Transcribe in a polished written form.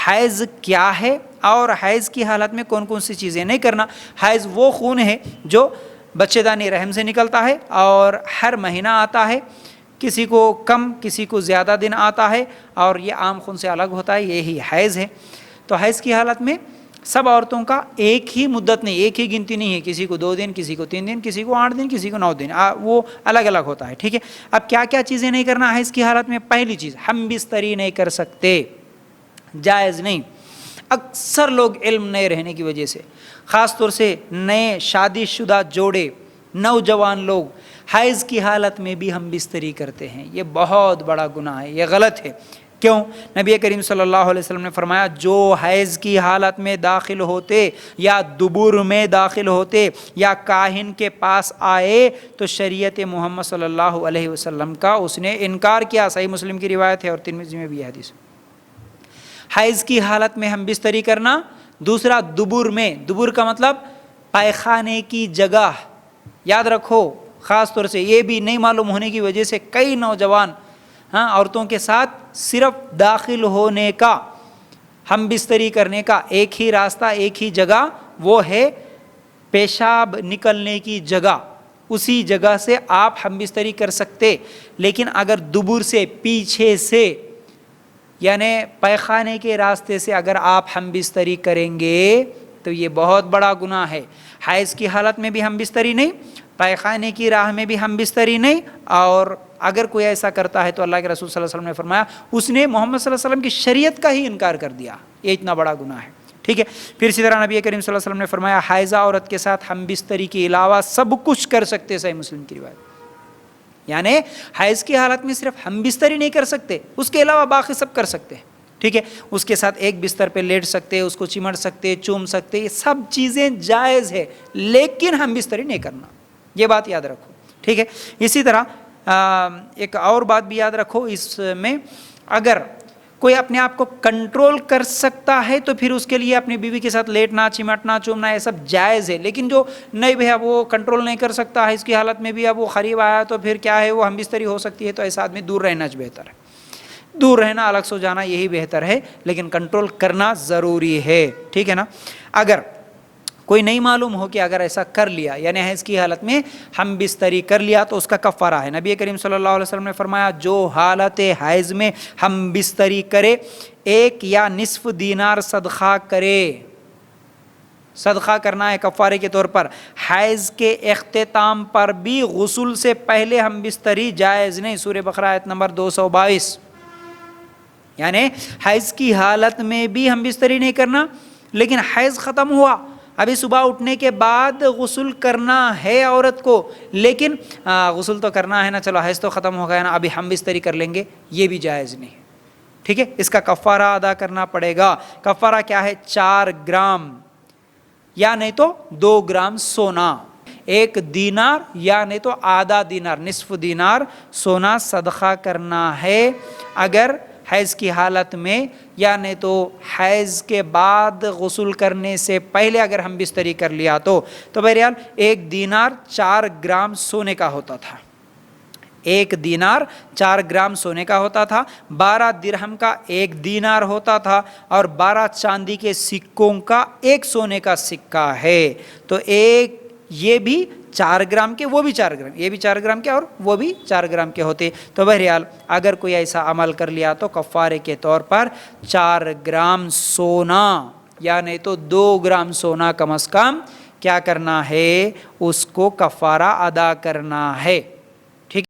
حیض کیا ہے اور حیض کی حالت میں کون کون سی چیزیں نہیں کرنا۔ حیض وہ خون ہے جو بچے دانی رحم سے نکلتا ہے اور ہر مہینہ آتا ہے، کسی کو کم کسی کو زیادہ دن آتا ہے، اور یہ عام خون سے الگ ہوتا ہے، یہی حیض ہے۔ تو حیض کی حالت میں سب عورتوں کا ایک ہی مدت نہیں، ایک ہی گنتی نہیں ہے، کسی کو 2 دن، کسی کو 3 دن، کسی کو 8 دن، کسی کو 9 دن، وہ الگ الگ ہوتا ہے، ٹھیک ہے۔ اب کیا کیا چیزیں نہیں کرنا حیض کی حالت میں؟ پہلی چیز، ہم بستری نہیں کر سکتے، جائز نہیں۔ اکثر لوگ علم نہیں رہنے کی وجہ سے، خاص طور سے نئے شادی شدہ جوڑے، نوجوان لوگ حیض کی حالت میں بھی ہم بستری کرتے ہیں، یہ بہت بڑا گناہ ہے، یہ غلط ہے۔ کیوں؟ نبی کریم صلی اللہ علیہ وسلم نے فرمایا جو حیض کی حالت میں داخل ہوتے یا دبر میں داخل ہوتے یا کاہن کے پاس آئے تو شریعت محمد صلی اللہ علیہ وسلم کا اس نے انکار کیا۔ صحیح مسلم کی روایت ہے اور ترمذی میں بھی ہے حدیث۔ حیض کی حالت میں ہم بستری کرنا۔ دوسرا، دبر میں، دبر کا مطلب پائخانے کی جگہ، یاد رکھو، خاص طور سے یہ بھی نہیں معلوم ہونے کی وجہ سے کئی نوجوان عورتوں کے ساتھ صرف داخل ہونے کا، ہم بستری کرنے کا ایک ہی راستہ، ایک ہی جگہ، وہ ہے پیشاب نکلنے کی جگہ، اسی جگہ سے آپ ہم بستری کر سکتے۔ لیکن اگر دبر سے، پیچھے سے، یعنی پیخانے کے راستے سے اگر آپ ہم بستری کریں گے تو یہ بہت بڑا گناہ ہے۔ حیض کی حالت میں بھی ہم بستری نہیں، پیخانے کی راہ میں بھی ہم بستری نہیں، اور اگر کوئی ایسا کرتا ہے تو اللہ کے رسول صلی اللہ علیہ وسلم نے فرمایا اس نے محمد صلی اللہ علیہ وسلم کی شریعت کا ہی انکار کر دیا، یہ اتنا بڑا گناہ ہے، ٹھیک ہے۔ پھر اسی طرح نبی کریم صلی اللہ علیہ وسلم نے فرمایا حائضہ عورت کے ساتھ ہم بستری کے علاوہ سب کچھ کر سکتے، صحیح مسلم کی روایت۔ یعنی حیض کی حالت میں صرف ہم بستری نہیں کر سکتے، اس کے علاوہ باقی سب کر سکتے ہیں، ٹھیک ہے۔ اس کے ساتھ ایک بستر پہ لیٹ سکتے، اس کو چمٹ سکتے، چوم سکتے، یہ سب چیزیں جائز ہے، لیکن ہم بستری نہیں کرنا، یہ بات یاد رکھو، ٹھیک ہے۔ اسی طرح ایک اور بات بھی یاد رکھو اس میں، اگر کوئی اپنے آپ کو کنٹرول کر سکتا ہے تو پھر اس کے لیے اپنی بیوی کے ساتھ لیٹنا، چمٹنا، چومنا یہ سب جائز ہے۔ لیکن جو نہیں بھیا وہ کنٹرول نہیں کر سکتا ہے اس کی حالت میں بھی، اب وہ قریب آیا تو پھر کیا ہے، وہ ہم بستری ہو سکتی ہے، تو ایسا آدمی دور رہنا بہتر ہے، دور رہنا، الگ سو جانا یہی بہتر ہے، لیکن کنٹرول کرنا ضروری ہے، ٹھیک ہے نا۔ اگر کوئی نہیں معلوم ہو کہ اگر ایسا کر لیا، یعنی حیض کی حالت میں ہم بستری کر لیا تو اس کا کفارہ ہے۔ نبی کریم صلی اللہ علیہ وسلم نے فرمایا جو حالت حیض میں ہم بستری کرے 1 یا نصف دینار صدقہ کرے، صدقہ کرنا ہے کفارے کے طور پر۔ حیض کے اختتام پر بھی غسل سے پہلے ہم بستری جائز نہیں، سورہ بقرہ آیت نمبر 222۔ یعنی حیض کی حالت میں بھی ہم بستری نہیں کرنا، لیکن حیض ختم ہوا، ابھی صبح اٹھنے کے بعد غسل کرنا ہے عورت کو، لیکن غسل تو کرنا ہے نا، چلو حیض تو ختم ہو گیا نا، ابھی ہم بستری کر لیں گے، یہ بھی جائز نہیں، ٹھیک ہے۔ اس کا کفارہ ادا کرنا پڑے گا۔ کفارہ کیا ہے؟ 4 گرام یا نہیں تو 2 گرام سونا، 1 دینار یا نہیں تو آدھا دینار، نصف دینار سونا صدقہ کرنا ہے اگر حیض کی حالت میں، یا نہیں تو حیض کے بعد غسل کرنے سے پہلے اگر ہم بستری کر لیا تو بہرحال 1 دینار 4 گرام سونے کا ہوتا تھا، 1 دینار 4 گرام سونے کا ہوتا تھا، 12 درہم کا 1 دینار ہوتا تھا، اور 12 چاندی کے سکوں کا 1 سونے کا سکہ ہے، تو ایک یہ بھی 4 گرام کے، وہ بھی 4 گرام، یہ بھی 4 گرام کے اور وہ بھی 4 گرام کے ہوتے۔ تو بہرحال اگر کوئی ایسا عمل کر لیا تو کفارے کے طور پر 4 گرام سونا یا نہیں تو 2 گرام سونا کم از کم کیا کرنا ہے، اس کو کفارہ ادا کرنا ہے۔